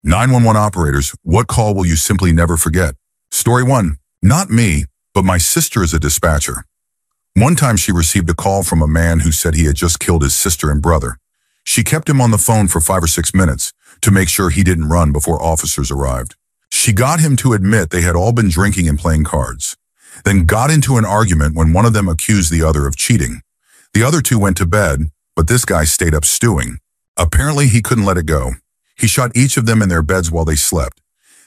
911 operators, what call will you simply never forget? Story 1. Not me, but my sister is a dispatcher. One time she received a call from a man who said he had just killed his sister and brother. She kept him on the phone for 5 or 6 minutes to make sure he didn't run before officers arrived. She got him to admit they had all been drinking and playing cards, then got into an argument when one of them accused the other of cheating. The other two went to bed, but this guy stayed up stewing. Apparently he couldn't let it go. He shot each of them in their beds while they slept,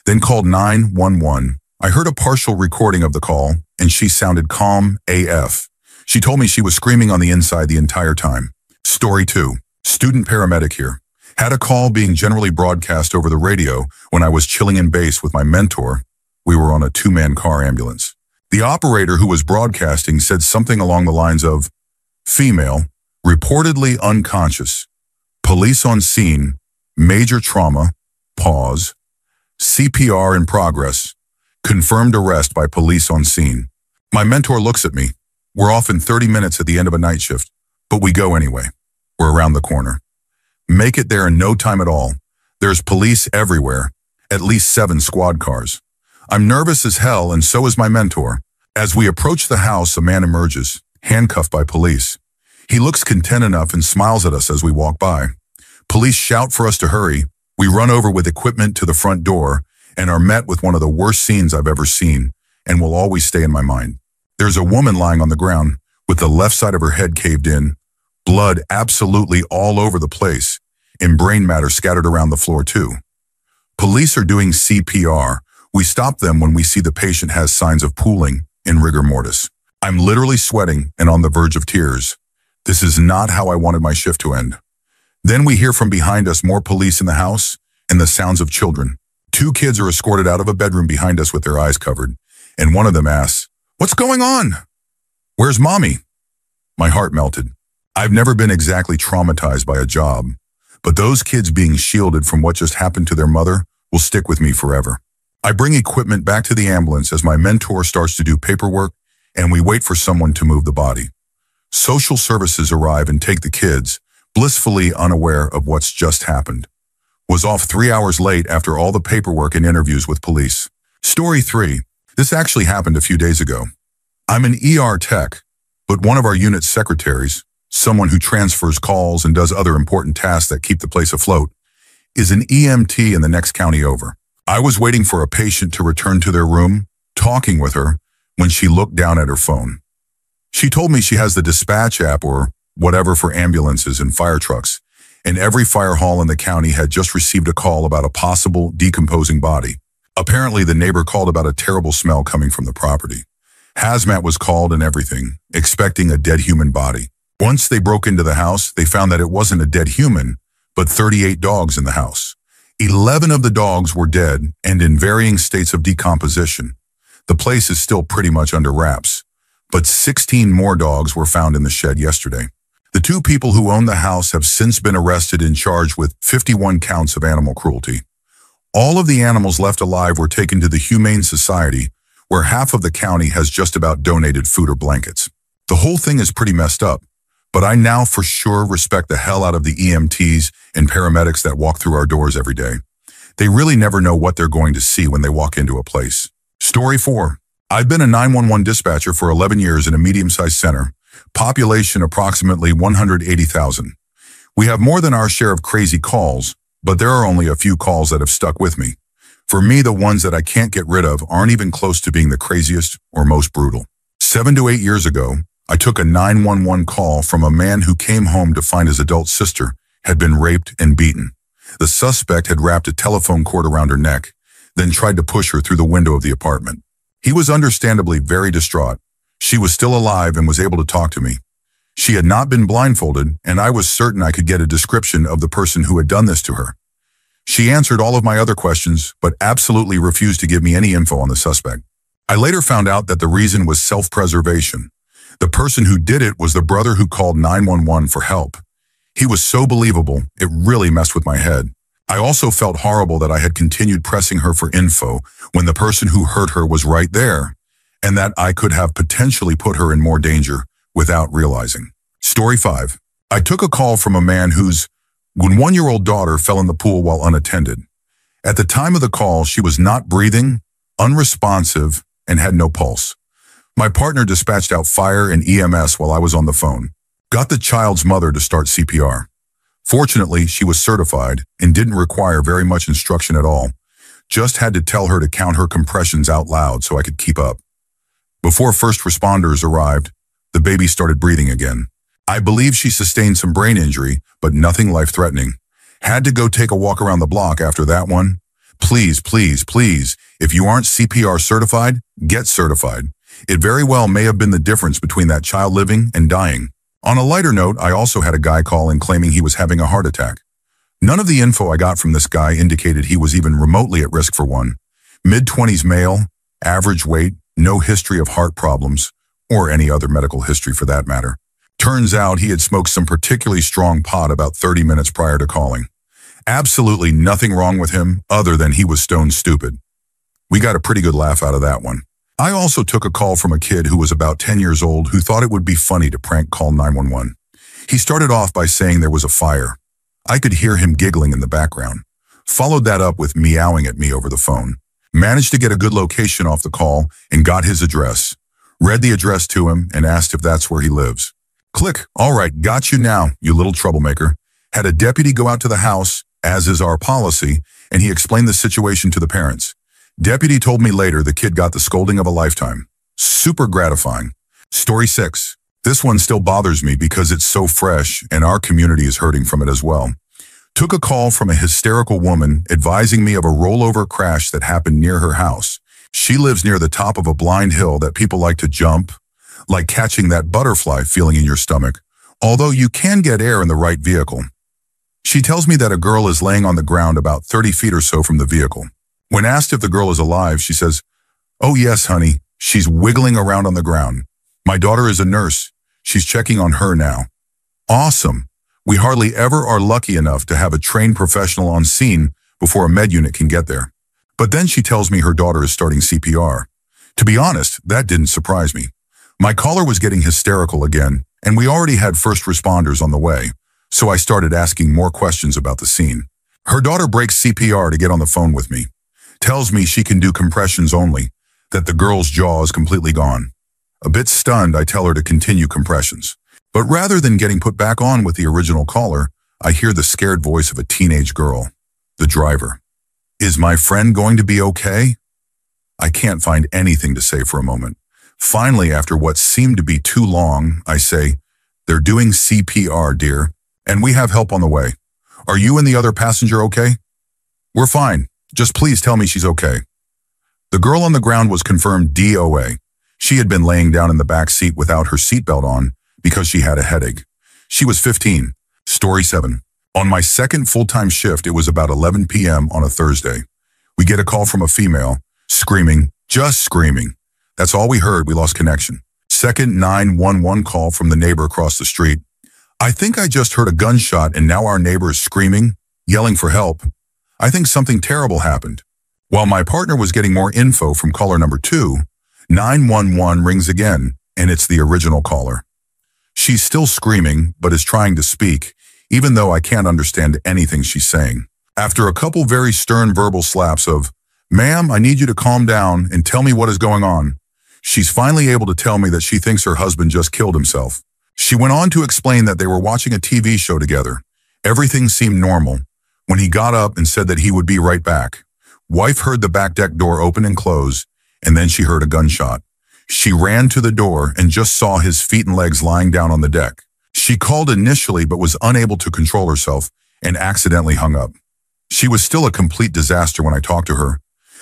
then called 911. I heard a partial recording of the call, and she sounded calm AF. She told me she was screaming on the inside the entire time. Story 2. Student paramedic here. Had a call being generally broadcast over the radio when I was chilling in base with my mentor. We were on a 2-man car ambulance. The operator who was broadcasting said something along the lines of, female, reportedly unconscious, police on scene, major trauma, pause, CPR in progress, confirmed arrest by police on scene. My mentor looks at me. We're off in 30 minutes at the end of a night shift, but we go anyway. We're around the corner. Make it there in no time at all. There's police everywhere, at least 7 squad cars. I'm nervous as hell, and so is my mentor. As we approach the house, a man emerges, handcuffed by police. He looks content enough and smiles at us as we walk by. Police shout for us to hurry. We run over with equipment to the front door and are met with one of the worst scenes I've ever seen and will always stay in my mind. There's a woman lying on the ground with the left side of her head caved in, blood absolutely all over the place, and brain matter scattered around the floor too. Police are doing CPR. We stop them when we see the patient has signs of pooling in rigor mortis. I'm literally sweating and on the verge of tears. This is not how I wanted my shift to end. Then we hear from behind us more police in the house and the sounds of children. 2 kids are escorted out of a bedroom behind us with their eyes covered, and one of them asks, "What's going on? Where's mommy?" My heart melted. I've never been exactly traumatized by a job, but those kids being shielded from what just happened to their mother will stick with me forever. I bring equipment back to the ambulance as my mentor starts to do paperwork, and we wait for someone to move the body. Social services arrive and take the kids, blissfully unaware of what's just happened. Was off 3 hours late after all the paperwork and interviews with police. Story 3. This actually happened a few days ago. I'm an ER tech, but one of our unit's secretaries, someone who transfers calls and does other important tasks that keep the place afloat, is an EMT in the next county over. I was waiting for a patient to return to their room, talking with her, when she looked down at her phone. She told me she has the dispatch app or whatever for ambulances and fire trucks, and every fire hall in the county had just received a call about a possible decomposing body. Apparently, the neighbor called about a terrible smell coming from the property. Hazmat was called and everything, expecting a dead human body. Once they broke into the house, they found that it wasn't a dead human, but 38 dogs in the house. 11 of the dogs were dead and in varying states of decomposition. The place is still pretty much under wraps, but 16 more dogs were found in the shed yesterday. The 2 people who own the house have since been arrested and charged with 51 counts of animal cruelty. All of the animals left alive were taken to the Humane Society, where half of the county has just about donated food or blankets. The whole thing is pretty messed up, but I now for sure respect the hell out of the EMTs and paramedics that walk through our doors every day. They really never know what they're going to see when they walk into a place. Story 4. I've been a 911 dispatcher for 11 years in a medium-sized center, population approximately 180,000. We have more than our share of crazy calls, but there are only a few calls that have stuck with me. For me, the ones that I can't get rid of aren't even close to being the craziest or most brutal. 7 to 8 years ago, I took a 911 call from a man who came home to find his adult sister had been raped and beaten. The suspect had wrapped a telephone cord around her neck, then tried to push her through the window of the apartment. He was understandably very distraught. She was still alive and was able to talk to me. She had not been blindfolded, and I was certain I could get a description of the person who had done this to her. She answered all of my other questions, but absolutely refused to give me any info on the suspect. I later found out that the reason was self-preservation. The person who did it was the brother who called 911 for help. He was so believable, it really messed with my head. I also felt horrible that I had continued pressing her for info when the person who hurt her was right there, and that I could have potentially put her in more danger without realizing. Story 5. I took a call from a man whose 1-year-old daughter fell in the pool while unattended. At the time of the call, she was not breathing, unresponsive, and had no pulse. My partner dispatched out fire and EMS while I was on the phone. Got the child's mother to start CPR. Fortunately, she was certified and didn't require very much instruction at all. Just had to tell her to count her compressions out loud so I could keep up. Before first responders arrived, the baby started breathing again. I believe she sustained some brain injury, but nothing life-threatening. Had to go take a walk around the block after that one. Please, please, please, if you aren't CPR certified, get certified. It very well may have been the difference between that child living and dying. On a lighter note, I also had a guy call in claiming he was having a heart attack. None of the info I got from this guy indicated he was even remotely at risk for one. Mid-20s male, average weight, no history of heart problems, or any other medical history for that matter. Turns out he had smoked some particularly strong pot about 30 minutes prior to calling. Absolutely nothing wrong with him other than he was stone stupid. We got a pretty good laugh out of that one. I also took a call from a kid who was about 10 years old who thought it would be funny to prank call 911. He started off by saying there was a fire. I could hear him giggling in the background. Followed that up with meowing at me over the phone. Managed to get a good location off the call and got his address. Read the address to him and asked if that's where he lives. Click, all right, got you now, you little troublemaker. Had a deputy go out to the house, as is our policy, and he explained the situation to the parents. Deputy told me later the kid got the scolding of a lifetime. Super gratifying. Story 6. This one still bothers me because it's so fresh and our community is hurting from it as well. Took a call from a hysterical woman advising me of a rollover crash that happened near her house. She lives near the top of a blind hill that people like to jump, like catching that butterfly feeling in your stomach, although you can get air in the right vehicle. She tells me that a girl is laying on the ground about 30 feet or so from the vehicle. When asked if the girl is alive, she says, "Oh yes, honey, she's wiggling around on the ground. My daughter is a nurse. She's checking on her now." Awesome. We hardly ever are lucky enough to have a trained professional on scene before a med unit can get there. But then she tells me her daughter is starting CPR. To be honest, that didn't surprise me. My caller was getting hysterical again, and we already had first responders on the way, so I started asking more questions about the scene. Her daughter breaks CPR to get on the phone with me. Tells me she can do compressions only, that the girl's jaw is completely gone. A bit stunned, I tell her to continue compressions. But rather than getting put back on with the original caller, I hear the scared voice of a teenage girl, the driver. Is my friend going to be okay? I can't find anything to say for a moment. Finally, after what seemed to be too long, I say, "They're doing CPR, dear, and we have help on the way. Are you and the other passenger okay?" "We're fine. Just please tell me she's okay." The girl on the ground was confirmed DOA. She had been laying down in the back seat without her seatbelt on because she had a headache. She was 15. Story 7. On my second full-time shift, it was about 11 p.m. on a Thursday. We get a call from a female, screaming, just screaming. That's all we heard. We lost connection. Second 911 call from the neighbor across the street. "I think I just heard a gunshot and now our neighbor is screaming, yelling for help. I think something terrible happened." While my partner was getting more info from caller number 2, 911 rings again, and it's the original caller. She's still screaming, but is trying to speak, even though I can't understand anything she's saying. After a couple very stern verbal slaps of, "Ma'am, I need you to calm down and tell me what is going on," she's finally able to tell me that she thinks her husband just killed himself. She went on to explain that they were watching a TV show together. Everything seemed normal when he got up and said that he would be right back. Wife heard the back deck door open and close, and then she heard a gunshot. She ran to the door and just saw his feet and legs lying down on the deck. She called initially but was unable to control herself and accidentally hung up. She was still a complete disaster when I talked to her,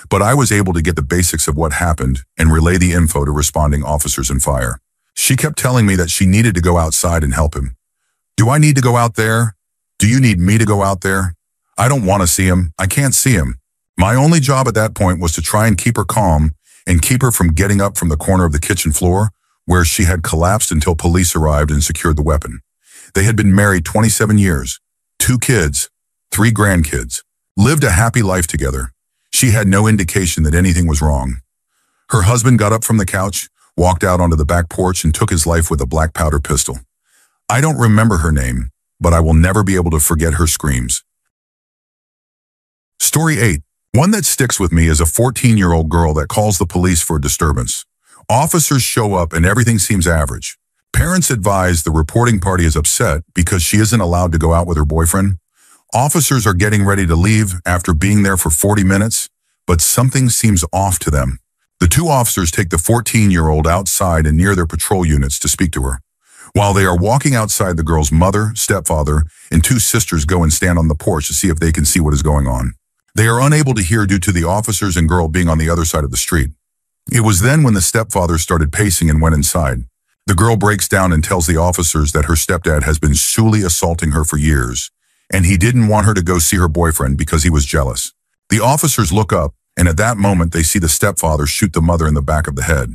but I was able to get the basics of what happened and relay the info to responding officers and fire. She kept telling me that she needed to go outside and help him. Do I need to go out there? Do you need me to go out there? I don't want to see him. I can't see him. My only job at that point was to try and keep her calm and keep her from getting up from the corner of the kitchen floor where she had collapsed until police arrived and secured the weapon. They had been married 27 years, 2 kids, 3 grandkids, lived a happy life together. She had no indication that anything was wrong. Her husband got up from the couch, walked out onto the back porch and took his life with a black powder pistol. I don't remember her name, but I will never be able to forget her screams. Story 8. One that sticks with me is a 14-year-old girl that calls the police for a disturbance. Officers show up and everything seems average. Parents advise the reporting party is upset because she isn't allowed to go out with her boyfriend. Officers are getting ready to leave after being there for 40 minutes, but something seems off to them. The two officers take the 14-year-old outside and near their patrol units to speak to her. While they are walking outside, the girl's mother, stepfather, and two sisters go and stand on the porch to see if they can see what is going on. They are unable to hear due to the officers and girl being on the other side of the street. It was then when the stepfather started pacing and went inside. The girl breaks down and tells the officers that her stepdad has been sexually assaulting her for years, and he didn't want her to go see her boyfriend because he was jealous. The officers look up, and at that moment they see the stepfather shoot the mother in the back of the head.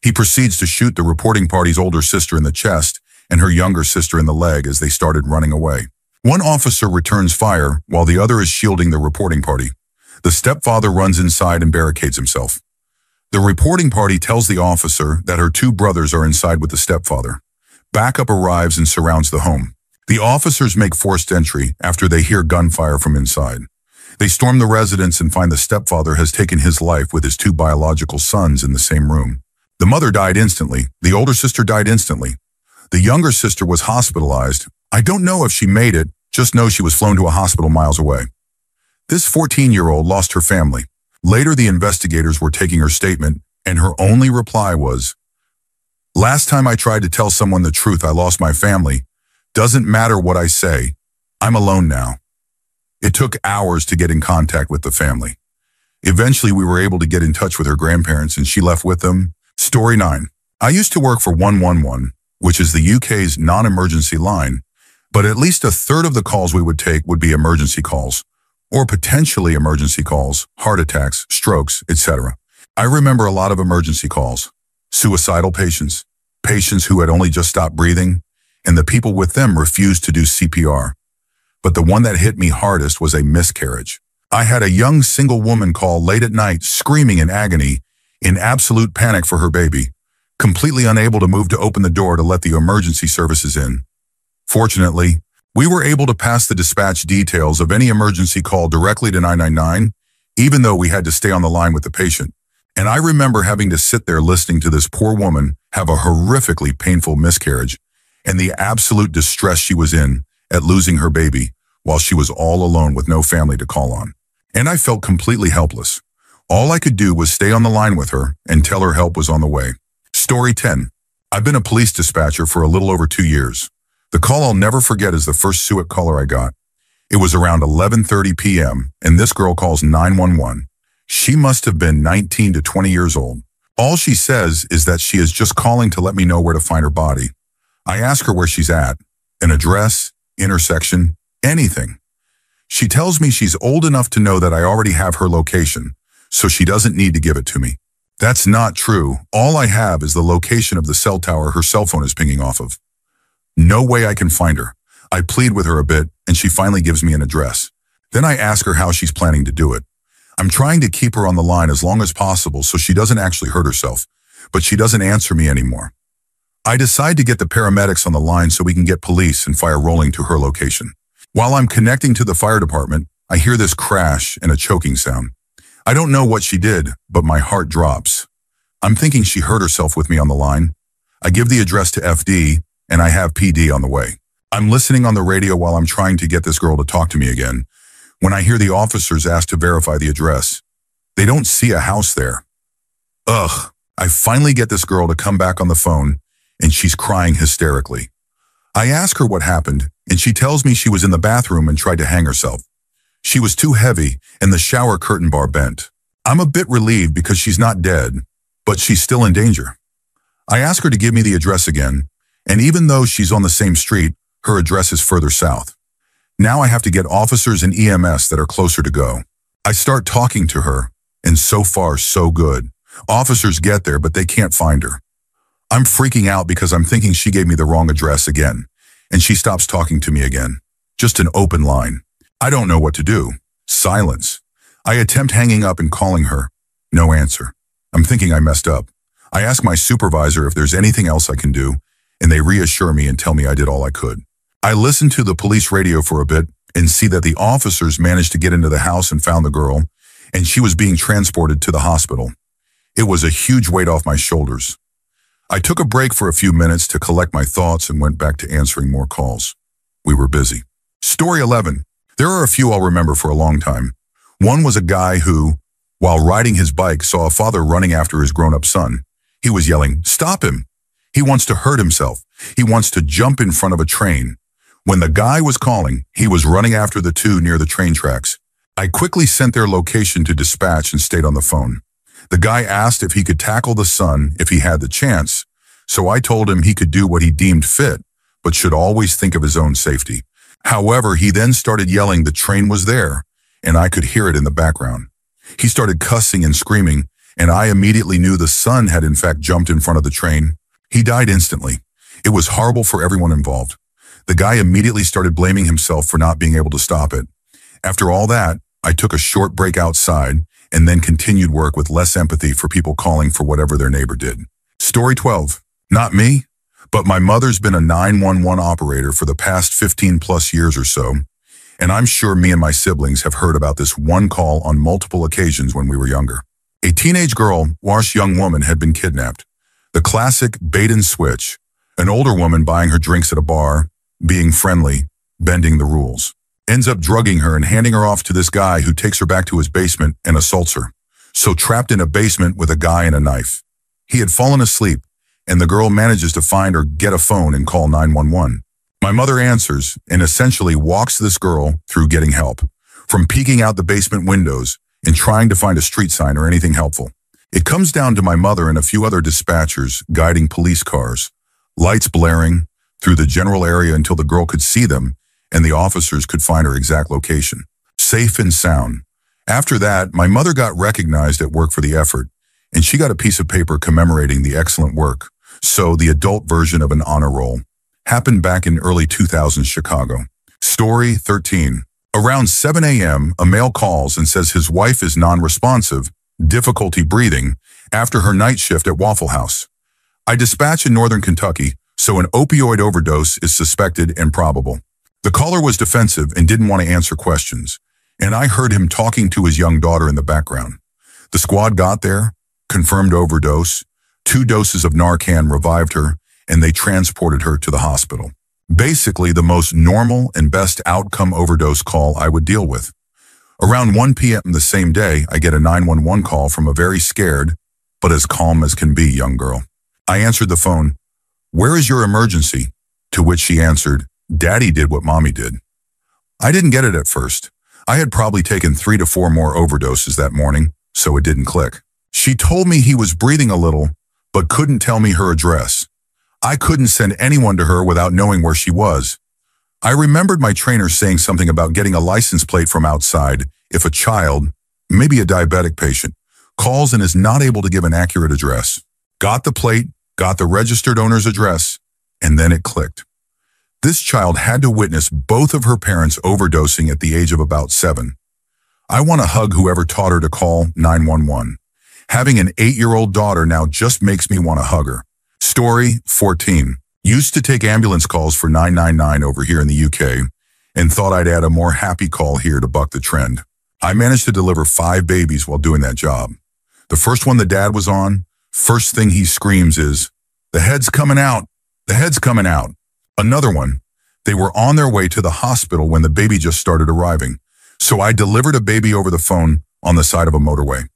He proceeds to shoot the reporting party's older sister in the chest and her younger sister in the leg as they started running away. One officer returns fire while the other is shielding the reporting party. The stepfather runs inside and barricades himself. The reporting party tells the officer that her two brothers are inside with the stepfather. Backup arrives and surrounds the home. The officers make forced entry after they hear gunfire from inside. They storm the residence and find the stepfather has taken his life with his two biological sons in the same room. The mother died instantly. The older sister died instantly. The younger sister was hospitalized. I don't know if she made it, just know she was flown to a hospital miles away. This 14-year-old lost her family. Later, the investigators were taking her statement, and her only reply was, "Last time I tried to tell someone the truth, I lost my family. Doesn't matter what I say. I'm alone now." It took hours to get in contact with the family. Eventually, we were able to get in touch with her grandparents, and she left with them. Story 9. I used to work for 111, which is the UK's non-emergency line, but at least a third of the calls we would take would be emergency calls, or potentially emergency calls, heart attacks, strokes, etc. I remember a lot of emergency calls, suicidal patients, patients who had only just stopped breathing, and the people with them refused to do CPR. But the one that hit me hardest was a miscarriage. I had a young single woman call late at night, screaming in agony, in absolute panic for her baby, completely unable to move to open the door to let the emergency services in. Fortunately, we were able to pass the dispatch details of any emergency call directly to 999, even though we had to stay on the line with the patient. And I remember having to sit there listening to this poor woman have a horrifically painful miscarriage and the absolute distress she was in at losing her baby while she was all alone with no family to call on. And I felt completely helpless. All I could do was stay on the line with her and tell her help was on the way. Story 10. I've been a police dispatcher for a little over 2 years. The call I'll never forget is the first SUIT caller I got. It was around 11:30 p.m., and this girl calls 911. She must have been 19 to 20 years old. All she says is that she is just calling to let me know where to find her body. I ask her where she's at, an address, intersection, anything. She tells me she's old enough to know that I already have her location, so she doesn't need to give it to me. That's not true. All I have is the location of the cell tower her cell phone is pinging off of. No way I can find her. I plead with her a bit, and she finally gives me an address. Then I ask her how she's planning to do it. I'm trying to keep her on the line as long as possible so she doesn't actually hurt herself, but she doesn't answer me anymore. I decide to get the paramedics on the line so we can get police and fire rolling to her location. While I'm connecting to the fire department, I hear this crash and a choking sound. I don't know what she did, but my heart drops. I'm thinking she hurt herself with me on the line. I give the address to FD, and I have PD on the way. I'm listening on the radio while I'm trying to get this girl to talk to me again, when I hear the officers ask to verify the address. They don't see a house there. Ugh, I finally get this girl to come back on the phone, and she's crying hysterically. I ask her what happened, and she tells me she was in the bathroom and tried to hang herself. She was too heavy, and the shower curtain bar bent. I'm a bit relieved because she's not dead, but she's still in danger. I ask her to give me the address again, and even though she's on the same street, her address is further south. Now I have to get officers and EMS that are closer to go. I start talking to her, and so far, so good. Officers get there, but they can't find her. I'm freaking out because I'm thinking she gave me the wrong address again, and she stops talking to me again. Just an open line. I don't know what to do. Silence. I attempt hanging up and calling her. No answer. I'm thinking I messed up. I ask my supervisor if there's anything else I can do, and they reassure me and tell me I did all I could. I listen to the police radio for a bit and see that the officers managed to get into the house and found the girl, and she was being transported to the hospital. It was a huge weight off my shoulders. I took a break for a few minutes to collect my thoughts and went back to answering more calls. We were busy. Story 11. There are a few I'll remember for a long time. One was a guy who, while riding his bike, saw a father running after his grown-up son. He was yelling, "Stop him! He wants to hurt himself. He wants to jump in front of a train." When the guy was calling, he was running after the two near the train tracks. I quickly sent their location to dispatch and stayed on the phone. The guy asked if he could tackle the son if he had the chance, so I told him he could do what he deemed fit, but should always think of his own safety. However, he then started yelling the train was there, and I could hear it in the background. He started cussing and screaming, and I immediately knew the son had in fact jumped in front of the train. He died instantly. It was horrible for everyone involved. The guy immediately started blaming himself for not being able to stop it. After all that, I took a short break outside and then continued work with less empathy for people calling for whatever their neighbor did. Story 12. Not me, but my mother's been a 911 operator for the past 15 plus years or so, and I'm sure me and my siblings have heard about this one call on multiple occasions when we were younger. A teenage girl, young woman, had been kidnapped. The classic bait and switch, an older woman buying her drinks at a bar, being friendly, bending the rules. Ends up drugging her and handing her off to this guy who takes her back to his basement and assaults her. So trapped in a basement with a guy and a knife. He had fallen asleep, and the girl manages to find or get a phone and call 911. My mother answers and essentially walks this girl through getting help, from peeking out the basement windows and trying to find a street sign or anything helpful. It comes down to my mother and a few other dispatchers guiding police cars, lights blaring through the general area until the girl could see them and the officers could find her exact location. Safe and sound. After that, my mother got recognized at work for the effort, and she got a piece of paper commemorating the excellent work. So the adult version of an honor roll. Happened back in early 2000s Chicago. Story 13. Around 7 a.m., a male calls and says his wife is non-responsive, difficulty breathing, after her night shift at Waffle House. I dispatch in northern Kentucky, so an opioid overdose is suspected and probable. The caller was defensive and didn't want to answer questions, and I heard him talking to his young daughter in the background. The squad got there, confirmed overdose, 2 doses of Narcan revived her, and they transported her to the hospital. Basically, the most normal and best outcome overdose call I would deal with. Around 1 p.m. the same day, I get a 911 call from a very scared, but as calm as can be, young girl. I answered the phone. "Where is your emergency?" To which she answered, "Daddy did what Mommy did." I didn't get it at first. I had probably taken 3 to 4 more overdoses that morning, so it didn't click. She told me he was breathing a little, but couldn't tell me her address. I couldn't send anyone to her without knowing where she was. I remembered my trainer saying something about getting a license plate from outside if a child, maybe a diabetic patient, calls and is not able to give an accurate address. Got the plate, got the registered owner's address, and then it clicked. This child had to witness both of her parents overdosing at the age of about 7. I want to hug whoever taught her to call 911. Having an 8-year-old daughter now just makes me want to hug her. Story 14. Used to take ambulance calls for 999 over here in the UK and thought I'd add a more happy call here to buck the trend. I managed to deliver 5 babies while doing that job. The first one the dad was on, first thing he screams is, "The head's coming out, the head's coming out." Another one, they were on their way to the hospital when the baby just started arriving. So I delivered a baby over the phone on the side of a motorway.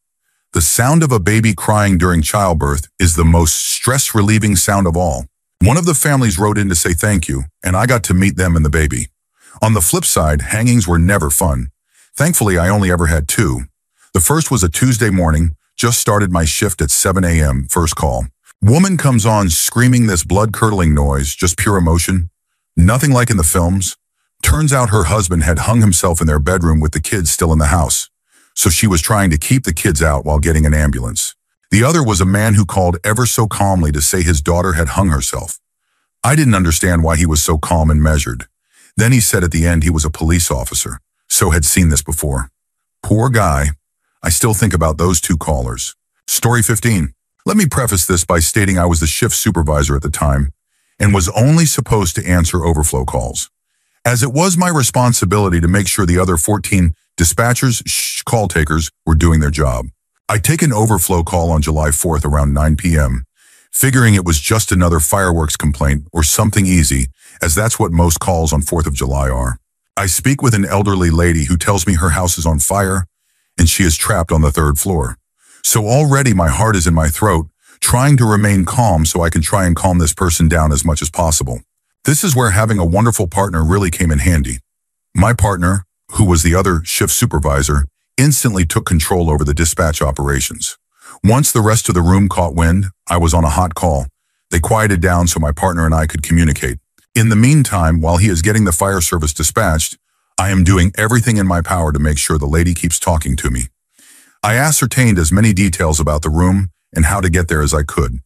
The sound of a baby crying during childbirth is the most stress-relieving sound of all. One of the families wrote in to say thank you, and I got to meet them and the baby. On the flip side, hangings were never fun. Thankfully, I only ever had 2. The first was a Tuesday morning, just started my shift at 7 a.m., first call. Woman comes on screaming this blood-curdling noise, just pure emotion. Nothing like in the films. Turns out her husband had hung himself in their bedroom with the kids still in the house. So she was trying to keep the kids out while getting an ambulance. The other was a man who called ever so calmly to say his daughter had hung herself. I didn't understand why he was so calm and measured. Then he said at the end he was a police officer, so had seen this before. Poor guy. I still think about those 2 callers. Story 15. Let me preface this by stating I was the shift supervisor at the time and was only supposed to answer overflow calls, as it was my responsibility to make sure the other 14 Dispatchers, call takers, were doing their job. I take an overflow call on July 4th around 9 p.m., figuring it was just another fireworks complaint or something easy, as that's what most calls on 4th of July are. I speak with an elderly lady who tells me her house is on fire and she is trapped on the 3rd floor. So already my heart is in my throat, trying to remain calm so I can try and calm this person down as much as possible. This is where having a wonderful partner really came in handy. My partner, who was the other shift supervisor, instantly took control over the dispatch operations. Once the rest of the room caught wind, I was on a hot call. They quieted down so my partner and I could communicate. In the meantime, while he is getting the fire service dispatched, I am doing everything in my power to make sure the lady keeps talking to me. I ascertained as many details about the room and how to get there as I could.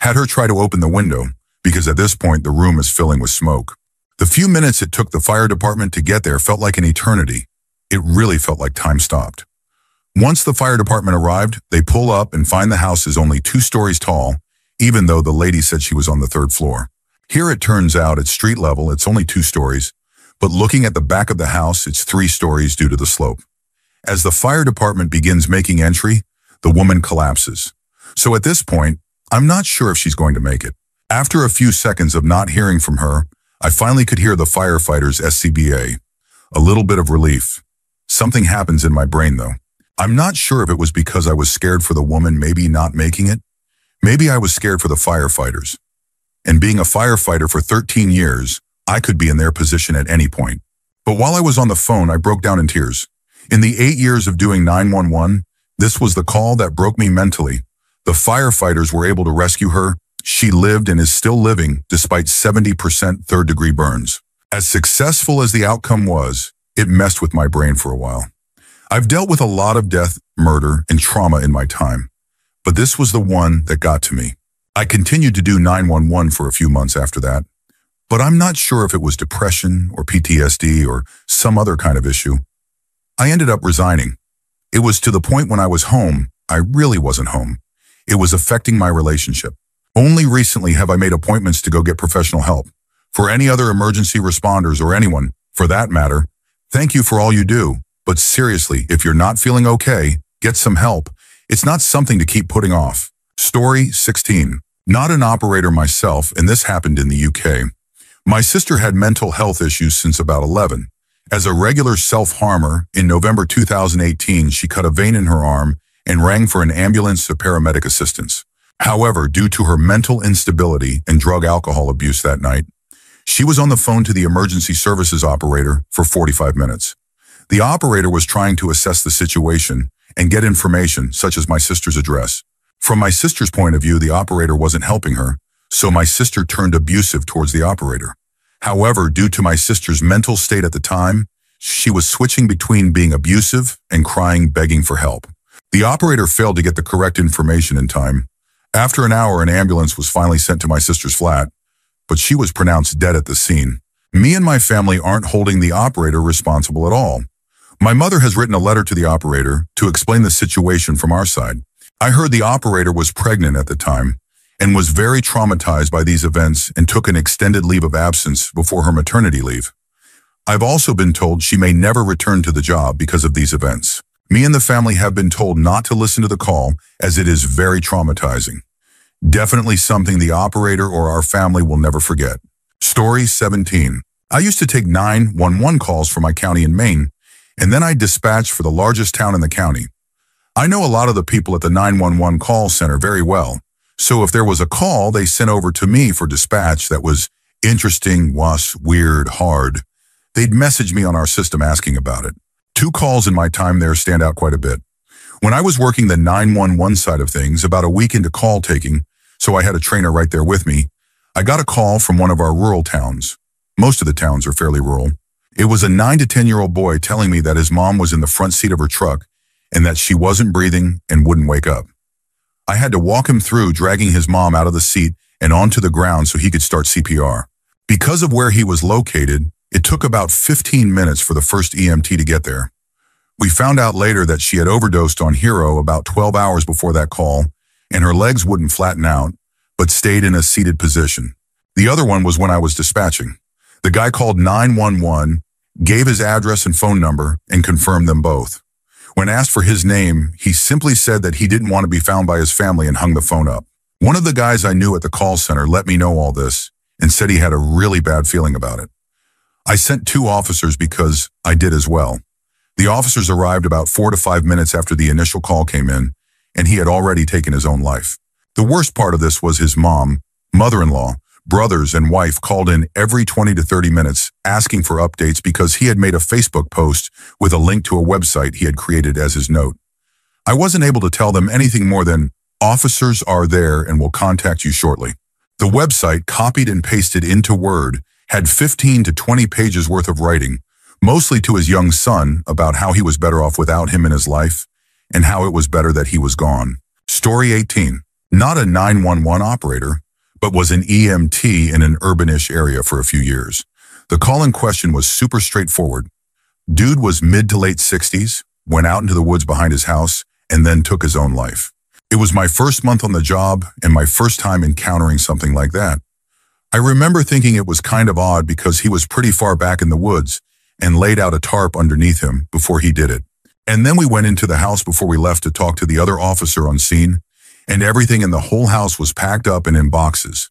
Had her try to open the window, because at this point the room is filling with smoke. The few minutes it took the fire department to get there felt like an eternity. It really felt like time stopped. Once the fire department arrived, they pull up and find the house is only 2 stories tall, even though the lady said she was on the 3rd floor. Here it turns out at street level it's only 2 stories, but looking at the back of the house it's 3 stories due to the slope. As the fire department begins making entry, the woman collapses. So at this point, I'm not sure if she's going to make it. After a few seconds of not hearing from her, I finally could hear the firefighters' SCBA. A little bit of relief. Something happens in my brain though. I'm not sure if it was because I was scared for the woman maybe not making it. Maybe I was scared for the firefighters. And being a firefighter for 13 years, I could be in their position at any point. But while I was on the phone, I broke down in tears. In the 8 years of doing 911, this was the call that broke me mentally. The firefighters were able to rescue her. She lived and is still living despite 70% 3rd-degree burns. As successful as the outcome was, it messed with my brain for a while. I've dealt with a lot of death, murder, and trauma in my time, but this was the one that got to me. I continued to do 911 for a few months after that, but I'm not sure if it was depression or PTSD or some other kind of issue. I ended up resigning. It was to the point when I was home, I really wasn't home. It was affecting my relationship. Only recently have I made appointments to go get professional help. For any other emergency responders or anyone, for that matter, thank you for all you do. But seriously, if you're not feeling okay, get some help. It's not something to keep putting off. Story 16. Not an operator myself, and this happened in the UK. My sister had mental health issues since about 11. As a regular self-harmer, in November 2018, she cut a vein in her arm and rang for an ambulance or paramedic assistance. However, due to her mental instability and drug alcohol abuse that night, she was on the phone to the emergency services operator for 45 minutes. The operator was trying to assess the situation and get information, such as my sister's address. From my sister's point of view, the operator wasn't helping her, so my sister turned abusive towards the operator. However, due to my sister's mental state at the time, she was switching between being abusive and crying, begging for help. The operator failed to get the correct information in time. After an hour, an ambulance was finally sent to my sister's flat, but she was pronounced dead at the scene. Me and my family aren't holding the operator responsible at all. My mother has written a letter to the operator to explain the situation from our side. I heard the operator was pregnant at the time and was very traumatized by these events and took an extended leave of absence before her maternity leave. I've also been told she may never return to the job because of these events. Me and the family have been told not to listen to the call as it is very traumatizing. Definitely something the operator or our family will never forget. Story 17. I used to take 911 calls for my county in Maine, and then I dispatched for the largest town in the county. I know a lot of the people at the 911 call center very well, so if there was a call they sent over to me for dispatch that was interesting, was weird, hard, they'd message me on our system asking about it. 2 calls in my time there stand out quite a bit. When I was working the 911 side of things, about a week into call taking, so I had a trainer right there with me, I got a call from one of our rural towns. Most of the towns are fairly rural. It was a 9 to 10-year-old boy telling me that his mom was in the front seat of her truck and that she wasn't breathing and wouldn't wake up. I had to walk him through dragging his mom out of the seat and onto the ground so he could start CPR. Because of where he was located, it took about 15 minutes for the first EMT to get there. We found out later that she had overdosed on Hero about 12 hours before that call, and her legs wouldn't flatten out, but stayed in a seated position. The other one was when I was dispatching. The guy called 911, gave his address and phone number, and confirmed them both. When asked for his name, he simply said that he didn't want to be found by his family and hung the phone up. One of the guys I knew at the call center let me know all this and said he had a really bad feeling about it. I sent 2 officers because I did as well. The officers arrived about 4 to 5 minutes after the initial call came in, and he had already taken his own life. The worst part of this was his mom, mother-in-law, brothers, and wife called in every 20 to 30 minutes asking for updates because he had made a Facebook post with a link to a website he had created as his note. I wasn't able to tell them anything more than, "Officers are there and will contact you shortly." The website, copied and pasted into Word, had 15 to 20 pages worth of writing, mostly to his young son about how he was better off without him in his life and how it was better that he was gone. Story 18. Not a 911 operator, but was an EMT in an urbanish area for a few years. The call in question was super straightforward. Dude was mid to late 60s, went out into the woods behind his house, and then took his own life. It was my first month on the job and my first time encountering something like that. I remember thinking it was kind of odd because he was pretty far back in the woods and laid out a tarp underneath him before he did it. And then we went into the house before we left to talk to the other officer on scene, and everything in the whole house was packed up and in boxes.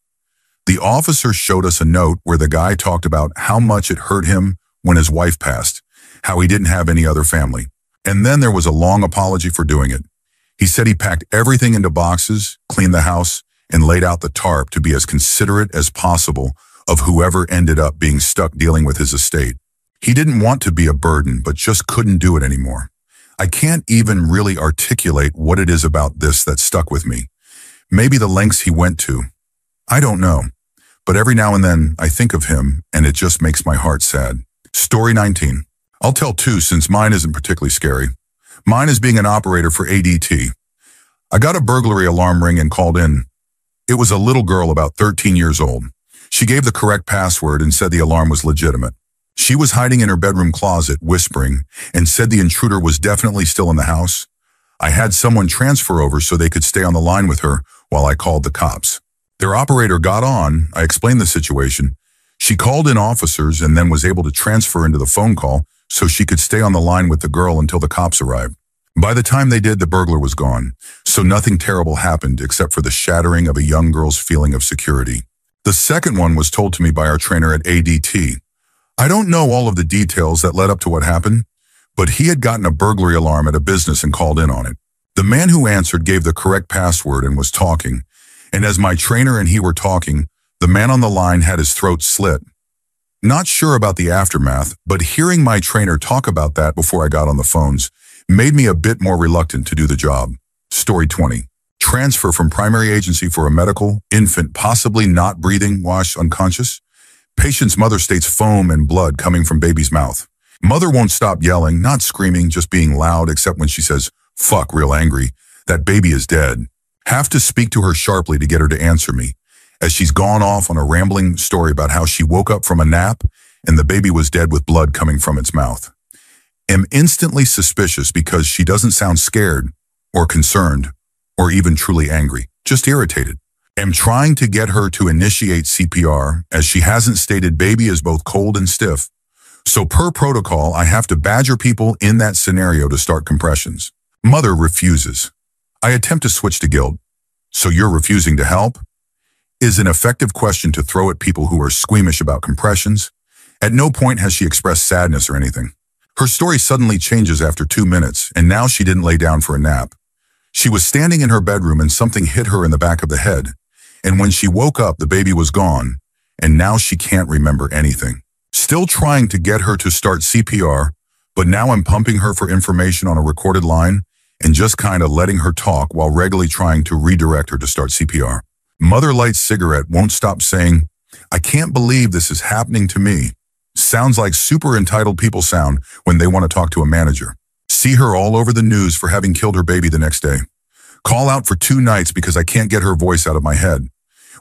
The officer showed us a note where the guy talked about how much it hurt him when his wife passed, how he didn't have any other family. And then there was a long apology for doing it. He said he packed everything into boxes, cleaned the house, and laid out the tarp to be as considerate as possible of whoever ended up being stuck dealing with his estate. He didn't want to be a burden, but just couldn't do it anymore. I can't even really articulate what it is about this that stuck with me. Maybe the lengths he went to. I don't know. But every now and then I think of him and it just makes my heart sad. Story 19. I'll tell 2 since mine isn't particularly scary. Mine is being an operator for ADT. I got a burglary alarm ring and called in. It was a little girl about 13 years old. She gave the correct password and said the alarm was legitimate. She was hiding in her bedroom closet, whispering, and said the intruder was definitely still in the house. I had someone transfer over so they could stay on the line with her while I called the cops. Their operator got on, I explained the situation. She called in officers and then was able to transfer into the phone call so she could stay on the line with the girl until the cops arrived. By the time they did, the burglar was gone, so nothing terrible happened except for the shattering of a young girl's feeling of security. The second one was told to me by our trainer at ADT. I don't know all of the details that led up to what happened, but he had gotten a burglary alarm at a business and called in on it. The man who answered gave the correct password and was talking, and as my trainer and he were talking, the man on the line had his throat slit. Not sure about the aftermath, but hearing my trainer talk about that before I got on the phones made me a bit more reluctant to do the job. Story 20. Transfer from primary agency for a medical, infant, possibly not breathing, washed unconscious. Patient's mother states foam and blood coming from baby's mouth. Mother won't stop yelling, not screaming, just being loud, except when she says, "Fuck," real angry. That baby is dead. Have to speak to her sharply to get her to answer me, as she's gone off on a rambling story about how she woke up from a nap and the baby was dead with blood coming from its mouth. Am instantly suspicious because she doesn't sound scared or concerned or even truly angry, just irritated. Am trying to get her to initiate CPR as she hasn't stated baby is both cold and stiff. So per protocol, I have to badger people in that scenario to start compressions. Mother refuses. I attempt to switch to guilt. So you're refusing to help? Is an effective question to throw at people who are squeamish about compressions. At no point has she expressed sadness or anything. Her story suddenly changes after 2 minutes, and now she didn't lay down for a nap. She was standing in her bedroom and something hit her in the back of the head. And when she woke up, the baby was gone, and now she can't remember anything. Still trying to get her to start CPR, but now I'm pumping her for information on a recorded line and just kind of letting her talk while regularly trying to redirect her to start CPR. Mother lights cigarette, won't stop saying, "I can't believe this is happening to me." Sounds like super entitled people sound when they want to talk to a manager. See her all over the news for having killed her baby the next day. Call out for 2 nights because I can't get her voice out of my head.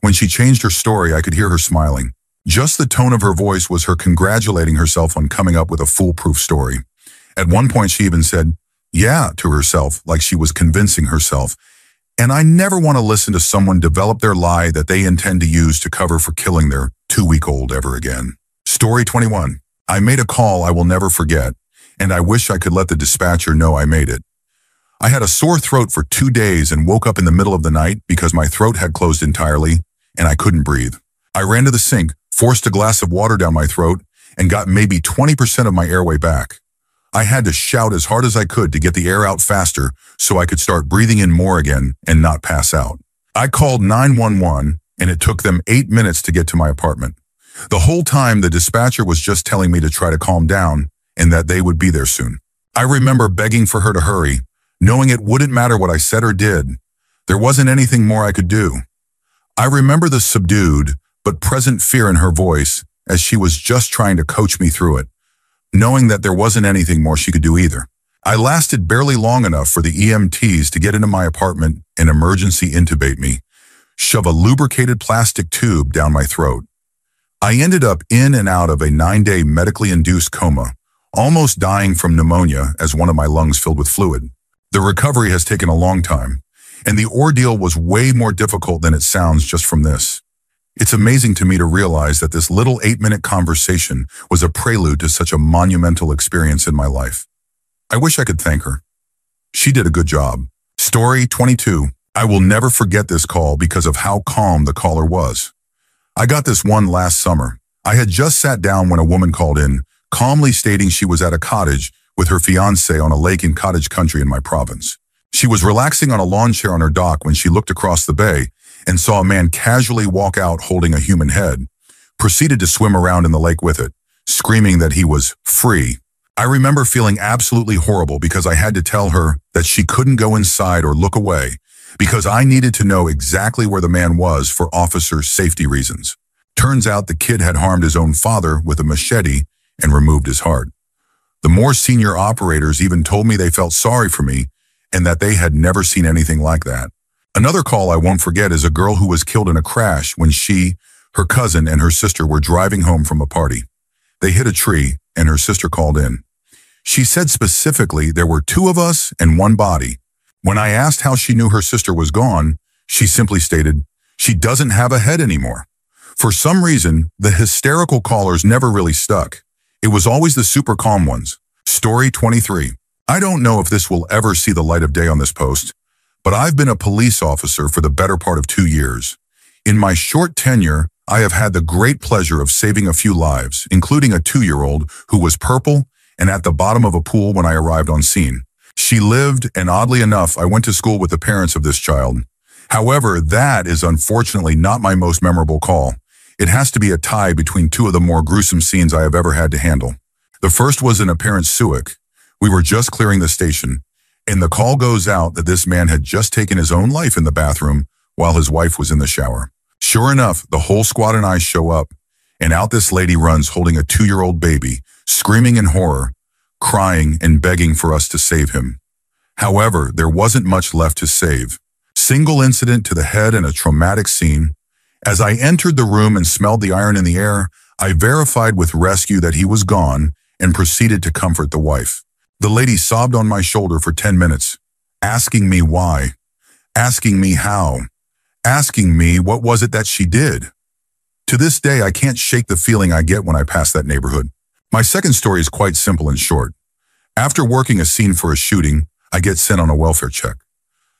When she changed her story, I could hear her smiling. Just the tone of her voice was her congratulating herself on coming up with a foolproof story. At one point, she even said, "Yeah," to herself, like she was convincing herself. And I never want to listen to someone develop their lie that they intend to use to cover for killing their 2-week-old ever again. Story 21. I made a call I will never forget, and I wish I could let the dispatcher know I made it. I had a sore throat for 2 days and woke up in the middle of the night because my throat had closed entirely and I couldn't breathe. I ran to the sink, forced a glass of water down my throat, and got maybe 20% of my airway back. I had to shout as hard as I could to get the air out faster so I could start breathing in more again and not pass out. I called 911 and it took them 8 minutes to get to my apartment. The whole time the dispatcher was just telling me to try to calm down and that they would be there soon. I remember begging for her to hurry, knowing it wouldn't matter what I said or did. There wasn't anything more I could do. I remember the subdued but present fear in her voice as she was just trying to coach me through it, knowing that there wasn't anything more she could do either. I lasted barely long enough for the EMTs to get into my apartment and emergency intubate me, shove a lubricated plastic tube down my throat. I ended up in and out of a 9-day medically induced coma, almost dying from pneumonia as one of my lungs filled with fluid. The recovery has taken a long time, and the ordeal was way more difficult than it sounds just from this. It's amazing to me to realize that this little 8-minute conversation was a prelude to such a monumental experience in my life. I wish I could thank her. She did a good job. Story 22. I will never forget this call because of how calm the caller was. I got this one last summer. I had just sat down when a woman called in, calmly stating she was at a cottage with her fiancé on a lake in cottage country in my province. She was relaxing on a lawn chair on her dock when she looked across the bay and saw a man casually walk out holding a human head, proceeded to swim around in the lake with it, screaming that he was free. I remember feeling absolutely horrible because I had to tell her that she couldn't go inside or look away because I needed to know exactly where the man was for officer safety reasons. Turns out the kid had harmed his own father with a machete and removed his heart. The more senior operators even told me they felt sorry for me and that they had never seen anything like that. Another call I won't forget is a girl who was killed in a crash when she, her cousin, and her sister were driving home from a party. They hit a tree and her sister called in. She said specifically there were 2 of us and 1 body. When I asked how she knew her sister was gone, she simply stated, she doesn't have a head anymore. For some reason, the hysterical callers never really stuck. It was always the super calm ones. Story 23. I don't know if this will ever see the light of day on this post, but I've been a police officer for the better part of 2 years. In my short tenure, I have had the great pleasure of saving a few lives, including a 2-year-old who was purple and at the bottom of a pool when I arrived on scene. She lived, and oddly enough, I went to school with the parents of this child. However, that is unfortunately not my most memorable call. It has to be a tie between 2 of the more gruesome scenes I have ever had to handle. The first was in a parent's Suic. We were just clearing the station, and the call goes out that this man had just taken his own life in the bathroom while his wife was in the shower. Sure enough, the whole squad and I show up, and out this lady runs holding a 2-year-old baby, screaming in horror, crying and begging for us to save him. However, there wasn't much left to save. Single incident to the head and a traumatic scene. As I entered the room and smelled the iron in the air, I verified with rescue that he was gone and proceeded to comfort the wife. The lady sobbed on my shoulder for 10 minutes, asking me why, asking me how, asking me what was it that she did. To this day, I can't shake the feeling I get when I pass that neighborhood. My second story is quite simple and short. After working a scene for a shooting, I get sent on a welfare check.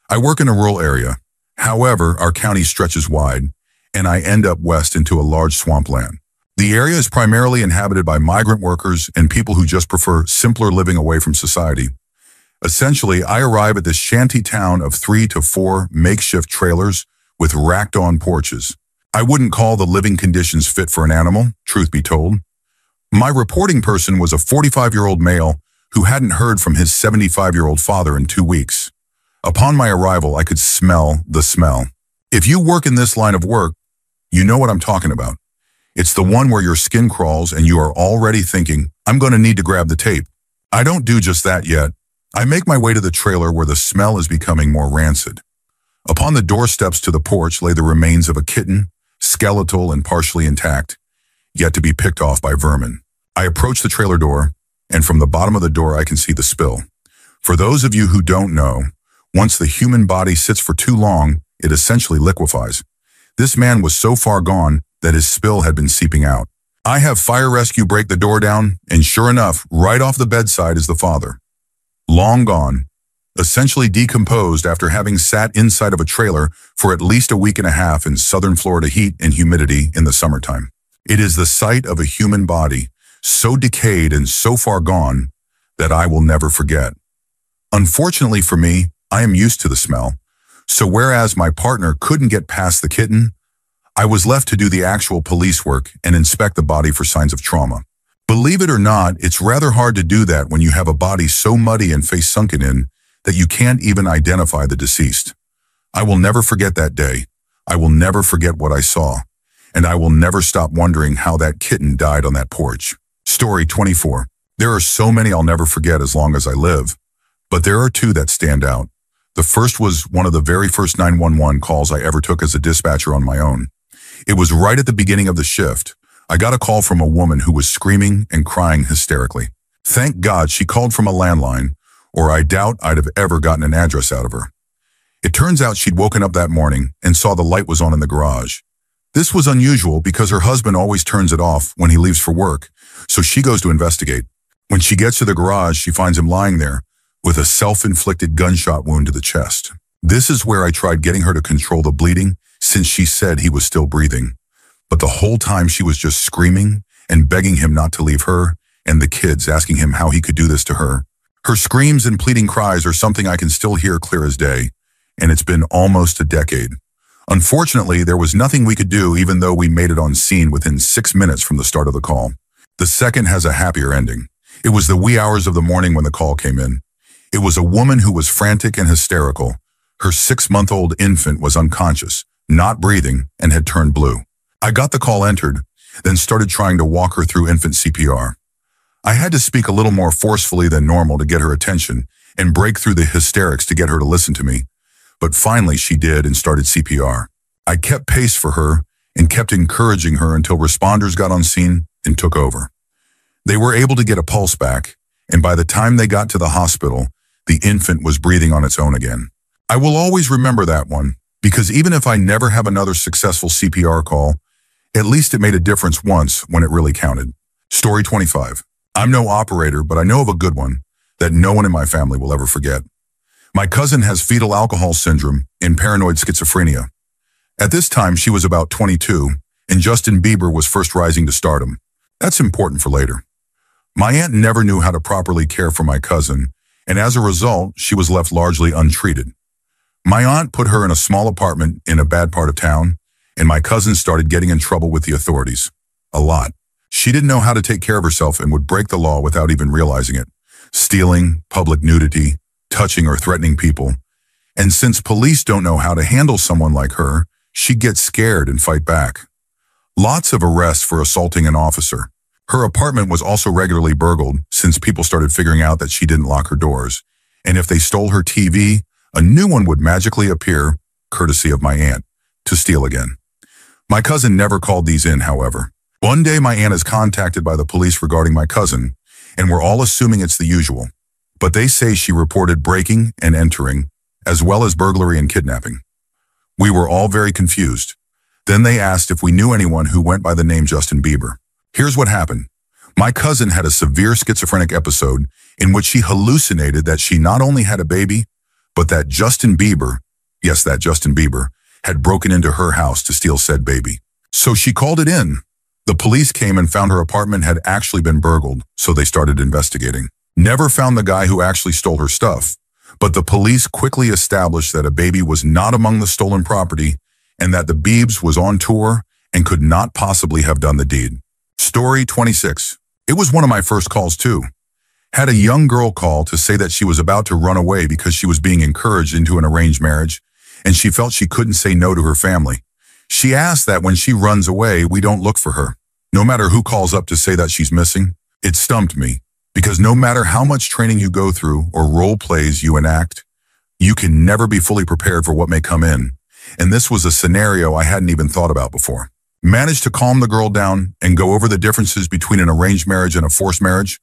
I work in a rural area. However, our county stretches wide, and I end up west into a large swampland. The area is primarily inhabited by migrant workers and people who just prefer simpler living away from society. Essentially, I arrive at this shanty town of 3 to 4 makeshift trailers with racked-on porches. I wouldn't call the living conditions fit for an animal, truth be told. My reporting person was a 45-year-old male who hadn't heard from his 75-year-old father in 2 weeks. Upon my arrival, I could smell the smell. If you work in this line of work, you know what I'm talking about. It's the one where your skin crawls and you are already thinking, I'm going to need to grab the tape. I don't do just that yet. I make my way to the trailer where the smell is becoming more rancid. Upon the doorsteps to the porch lay the remains of a kitten, skeletal and partially intact, yet to be picked off by vermin. I approach the trailer door, and from the bottom of the door I can see the spill. For those of you who don't know, once the human body sits for too long, it essentially liquefies. This man was so far gone that his spill had been seeping out. I have fire rescue break the door down, and sure enough, right off the bedside is the father. Long gone, essentially decomposed after having sat inside of a trailer for at least a week and a half in southern Florida heat and humidity in the summertime. It is the sight of a human body, so decayed and so far gone, that I will never forget. Unfortunately for me, I am used to the smell, so whereas my partner couldn't get past the kitten, I was left to do the actual police work and inspect the body for signs of trauma. Believe it or not, it's rather hard to do that when you have a body so muddy and face sunken in that you can't even identify the deceased. I will never forget that day. I will never forget what I saw. And I will never stop wondering how that kitten died on that porch. Story 24. There are so many I'll never forget as long as I live. But there are two that stand out. The first was one of the very first 911 calls I ever took as a dispatcher on my own. It was right at the beginning of the shift. I got a call from a woman who was screaming and crying hysterically. Thank God she called from a landline, or I doubt I'd have ever gotten an address out of her. It turns out she'd woken up that morning and saw the light was on in the garage. This was unusual because her husband always turns it off when he leaves for work, so she goes to investigate. When she gets to the garage, she finds him lying there with a self-inflicted gunshot wound to the chest. This is where I tried getting her to control the bleeding since she said he was still breathing. But the whole time she was just screaming and begging him not to leave her and the kids, asking him how he could do this to her. Her screams and pleading cries are something I can still hear clear as day, and it's been almost a decade. Unfortunately, there was nothing we could do even though we made it on scene within 6 minutes from the start of the call. The second has a happier ending. It was the wee hours of the morning when the call came in. It was a woman who was frantic and hysterical. Her 6-month-old infant was unconscious, not breathing, and had turned blue. I got the call entered, then started trying to walk her through infant CPR. I had to speak a little more forcefully than normal to get her attention and break through the hysterics to get her to listen to me. But finally she did and started CPR. I kept pace for her and kept encouraging her until responders got on scene and took over. They were able to get a pulse back, and by the time they got to the hospital, the infant was breathing on its own again. I will always remember that one, because even if I never have another successful CPR call, at least it made a difference once when it really counted. Story 25. I'm no operator, but I know of a good one that no one in my family will ever forget. My cousin has fetal alcohol syndrome and paranoid schizophrenia. At this time, she was about 22, and Justin Bieber was first rising to stardom. That's important for later. My aunt never knew how to properly care for my cousin, and as a result, she was left largely untreated. My aunt put her in a small apartment in a bad part of town, and my cousin started getting in trouble with the authorities. A lot. She didn't know how to take care of herself and would break the law without even realizing it. Stealing, public nudity, touching or threatening people. And since police don't know how to handle someone like her, she'd get scared and fight back. Lots of arrests for assaulting an officer. Her apartment was also regularly burgled since people started figuring out that she didn't lock her doors. And if they stole her TV, a new one would magically appear, courtesy of my aunt, to steal again. My cousin never called these in, however. One day my aunt is contacted by the police regarding my cousin, and we're all assuming it's the usual. But they say she reported breaking and entering, as well as burglary and kidnapping. We were all very confused. Then they asked if we knew anyone who went by the name Justin Bieber. Here's what happened. My cousin had a severe schizophrenic episode in which she hallucinated that she not only had a baby, but that Justin Bieber, yes, that Justin Bieber, had broken into her house to steal said baby. So she called it in. The police came and found her apartment had actually been burgled, so they started investigating. Never found the guy who actually stole her stuff, but the police quickly established that a baby was not among the stolen property and that the Biebs was on tour and could not possibly have done the deed. Story 26. It was one of my first calls too. Had a young girl call to say that she was about to run away because she was being encouraged into an arranged marriage and she felt she couldn't say no to her family. She asked that when she runs away, we don't look for her. No matter who calls up to say that she's missing, it stumped me because no matter how much training you go through or role plays you enact, you can never be fully prepared for what may come in. And this was a scenario I hadn't even thought about before. Managed to calm the girl down and go over the differences between an arranged marriage and a forced marriage,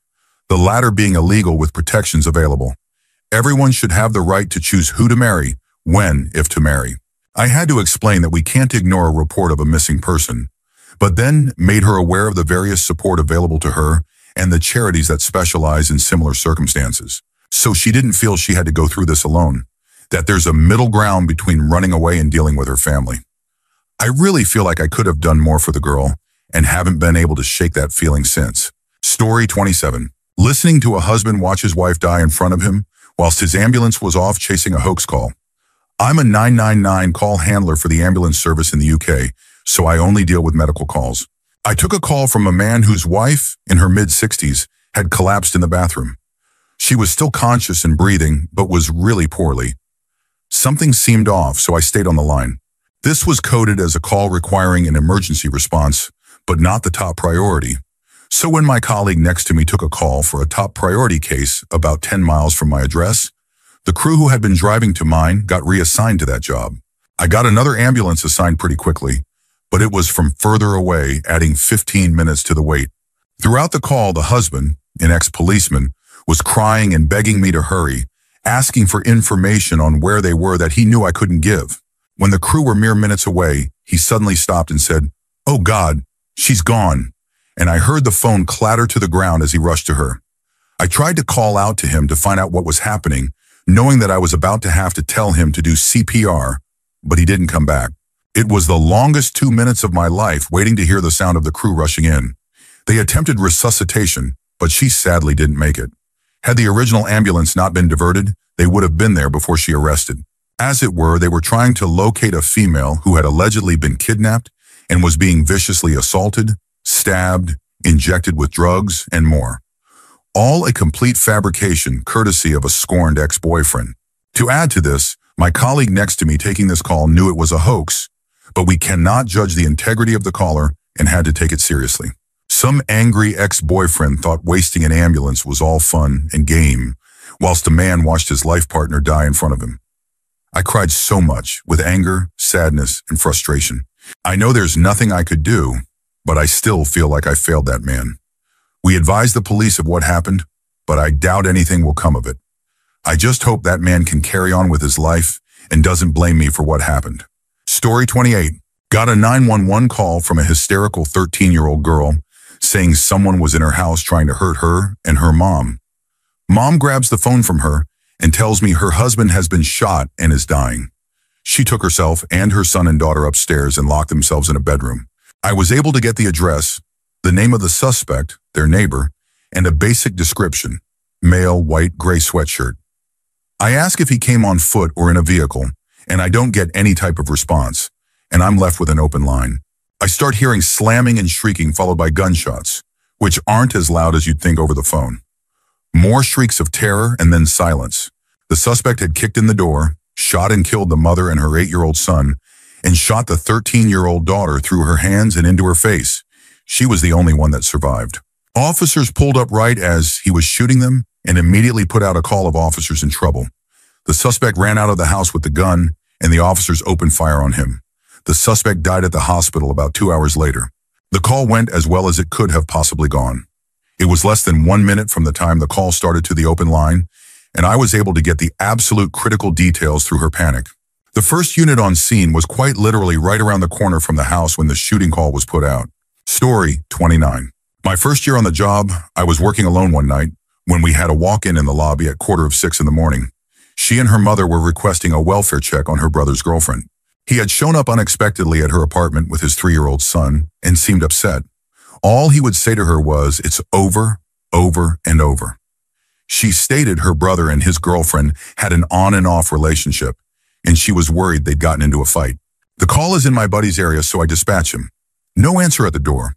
the latter being illegal with protections available. Everyone should have the right to choose who to marry, when, if to marry. I had to explain that we can't ignore a report of a missing person, but then made her aware of the various support available to her and the charities that specialize in similar circumstances. So she didn't feel she had to go through this alone, that there's a middle ground between running away and dealing with her family. I really feel like I could have done more for the girl and haven't been able to shake that feeling since. Story 27. Listening to a husband watch his wife die in front of him whilst his ambulance was off chasing a hoax call. I'm a 999 call handler for the ambulance service in the UK, so I only deal with medical calls. I took a call from a man whose wife, in her mid-60s, had collapsed in the bathroom. She was still conscious and breathing, but was really poorly. Something seemed off, so I stayed on the line. This was coded as a call requiring an emergency response, but not the top priority. So when my colleague next to me took a call for a top priority case about 10 miles from my address, the crew who had been driving to mine got reassigned to that job. I got another ambulance assigned pretty quickly, but it was from further away, adding 15 minutes to the wait. Throughout the call, the husband, an ex-policeman, was crying and begging me to hurry, asking for information on where they were that he knew I couldn't give. When the crew were mere minutes away, he suddenly stopped and said, "Oh God, she's gone." And I heard the phone clatter to the ground as he rushed to her. I tried to call out to him to find out what was happening, knowing that I was about to have to tell him to do CPR, but he didn't come back. It was the longest 2 minutes of my life waiting to hear the sound of the crew rushing in. They attempted resuscitation, but she sadly didn't make it. Had the original ambulance not been diverted, they would have been there before she arrested. As it were, they were trying to locate a female who had allegedly been kidnapped and was being viciously assaulted, stabbed, injected with drugs, and more. All a complete fabrication courtesy of a scorned ex-boyfriend. To add to this, my colleague next to me taking this call knew it was a hoax, but we cannot judge the integrity of the caller and had to take it seriously. Some angry ex-boyfriend thought wasting an ambulance was all fun and game, whilst a man watched his life partner die in front of him. I cried so much with anger, sadness, and frustration. I know there's nothing I could do, but I still feel like I failed that man. We advised the police of what happened, but I doubt anything will come of it. I just hope that man can carry on with his life and doesn't blame me for what happened. Story 28. Got a 911 call from a hysterical 13-year-old girl saying someone was in her house trying to hurt her and her mom. Mom grabs the phone from her and tells me her husband has been shot and is dying. She took herself and her son and daughter upstairs and locked themselves in a bedroom. I was able to get the address, the name of the suspect, their neighbor, and a basic description: male, white, gray sweatshirt. I ask if he came on foot or in a vehicle, and I don't get any type of response, and I'm left with an open line. I start hearing slamming and shrieking followed by gunshots, which aren't as loud as you'd think over the phone. More shrieks of terror and then silence. The suspect had kicked in the door, shot and killed the mother and her 8-year-old son, and shot the 13-year-old daughter through her hands and into her face. She was the only one that survived. Officers pulled up right as he was shooting them and immediately put out a call of officers in trouble. The suspect ran out of the house with the gun, and the officers opened fire on him. The suspect died at the hospital about 2 hours later. The call went as well as it could have possibly gone. It was less than 1 minute from the time the call started to the open line, and I was able to get the absolute critical details through her panic. The first unit on scene was quite literally right around the corner from the house when the shooting call was put out. Story 29. My first year on the job, I was working alone one night when we had a walk-in in the lobby at 5:45 in the morning. She and her mother were requesting a welfare check on her brother's girlfriend. He had shown up unexpectedly at her apartment with his 3-year-old son and seemed upset. All he would say to her was, "It's over, over, and over." She stated her brother and his girlfriend had an on and off relationship, and she was worried they'd gotten into a fight. The call is in my buddy's area, so I dispatch him. No answer at the door.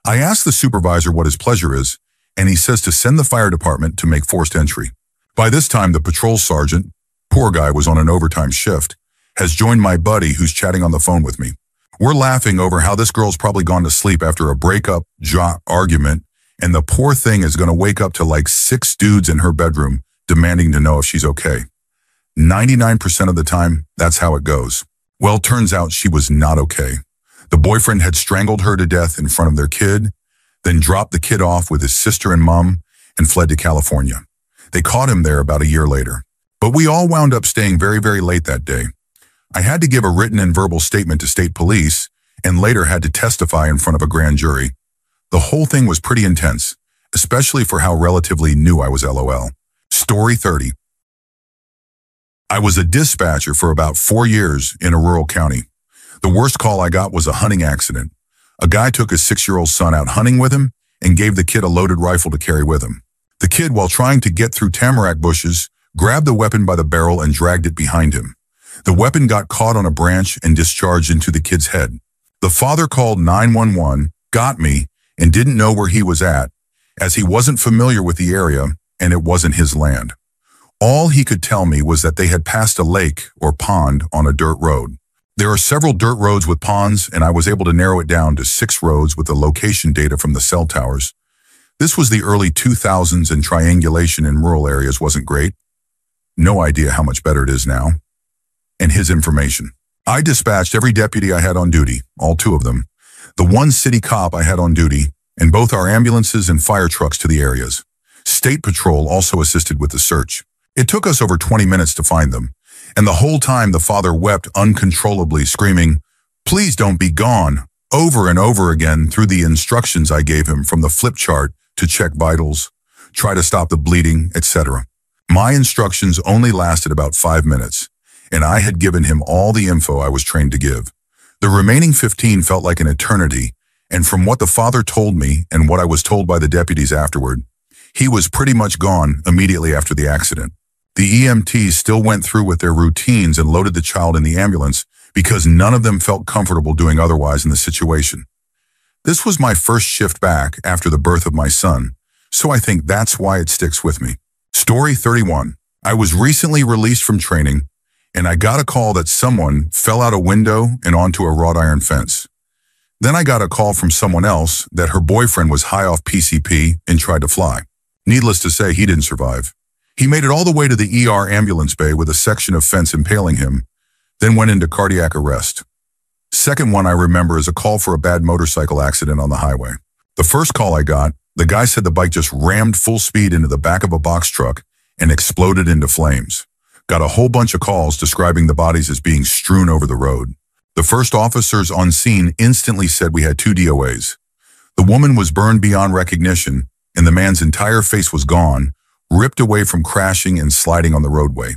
I ask the supervisor what his pleasure is, and he says to send the fire department to make forced entry. By this time, the patrol sergeant, poor guy was on an overtime shift, has joined my buddy who's chatting on the phone with me. We're laughing over how this girl's probably gone to sleep after a breakup, argument, and the poor thing is going to wake up to like 6 dudes in her bedroom demanding to know if she's okay. 99% of the time, that's how it goes. Well, turns out she was not okay. The boyfriend had strangled her to death in front of their kid, then dropped the kid off with his sister and mom and fled to California. They caught him there about a year later. But we all wound up staying very, very late that day. I had to give a written and verbal statement to state police, and later had to testify in front of a grand jury. The whole thing was pretty intense, especially for how relatively new I was. LOL. Story 30. I was a dispatcher for about 4 years in a rural county. The worst call I got was a hunting accident. A guy took his 6-year-old son out hunting with him and gave the kid a loaded rifle to carry with him. The kid, while trying to get through tamarack bushes, grabbed the weapon by the barrel and dragged it behind him. The weapon got caught on a branch and discharged into the kid's head. The father called 911, got me, and didn't know where he was at, as he wasn't familiar with the area and it wasn't his land. All he could tell me was that they had passed a lake or pond on a dirt road. There are several dirt roads with ponds, and I was able to narrow it down to 6 roads with the location data from the cell towers. This was the early 2000s and triangulation in rural areas wasn't great. No idea how much better it is now. And his information. I dispatched every deputy I had on duty, all 2 of them, the 1 city cop I had on duty, and both our ambulances and fire trucks to the areas. State Patrol also assisted with the search. It took us over 20 minutes to find them, and the whole time the father wept uncontrollably, screaming, "Please don't be gone," over and over again through the instructions I gave him from the flip chart to check vitals, try to stop the bleeding, etc. My instructions only lasted about 5 minutes, and I had given him all the info I was trained to give. The remaining 15 felt like an eternity, and from what the father told me and what I was told by the deputies afterward, he was pretty much gone immediately after the accident. The EMTs still went through with their routines and loaded the child in the ambulance because none of them felt comfortable doing otherwise in the situation. This was my first shift back after the birth of my son, so I think that's why it sticks with me. Story 31. I was recently released from training, and I got a call that someone fell out a window and onto a wrought iron fence. Then I got a call from someone else that her boyfriend was high off PCP and tried to fly. Needless to say, he didn't survive. He made it all the way to the ER ambulance bay with a section of fence impaling him, then went into cardiac arrest. Second one I remember is a call for a bad motorcycle accident on the highway. The first call I got, the guy said the bike just rammed full speed into the back of a box truck and exploded into flames. Got a whole bunch of calls describing the bodies as being strewn over the road. The first officers on scene instantly said we had 2 DOAs. The woman was burned beyond recognition, and the man's entire face was gone, ripped away from crashing and sliding on the roadway.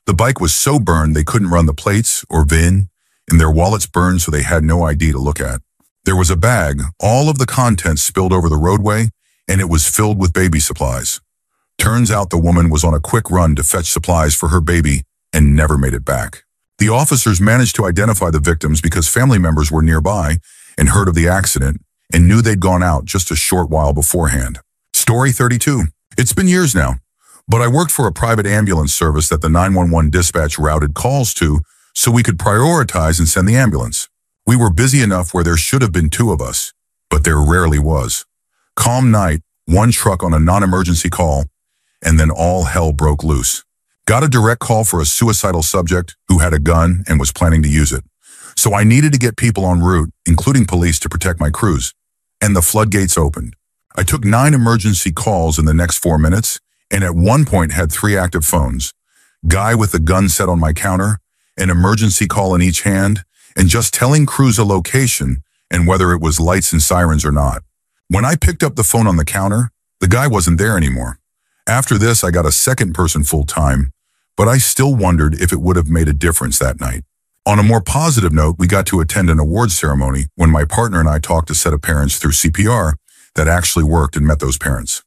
The bike was so burned they couldn't run the plates or VIN, and their wallets burned so they had no ID to look at. There was a bag, all of the contents spilled over the roadway, and it was filled with baby supplies. Turns out the woman was on a quick run to fetch supplies for her baby and never made it back. The officers managed to identify the victims because family members were nearby and heard of the accident and knew they'd gone out just a short while beforehand. Story 32. It's been years now, but I worked for a private ambulance service that the 911 dispatch routed calls to so we could prioritize and send the ambulance. We were busy enough where there should have been 2 of us, but there rarely was. Calm night, 1 truck on a non-emergency call, and then all hell broke loose. Got a direct call for a suicidal subject who had a gun and was planning to use it. So I needed to get people en route, including police, to protect my crews. And the floodgates opened. I took 9 emergency calls in the next 4 minutes, and at one point had 3 active phones. Guy with the gun set on my counter, an emergency call in each hand, and just telling crews a location and whether it was lights and sirens or not. When I picked up the phone on the counter, the guy wasn't there anymore. After this, I got a second person full-time, but I still wondered if it would have made a difference that night. On a more positive note, we got to attend an awards ceremony when my partner and I talked to a set of parents through CPR that actually worked and met those parents.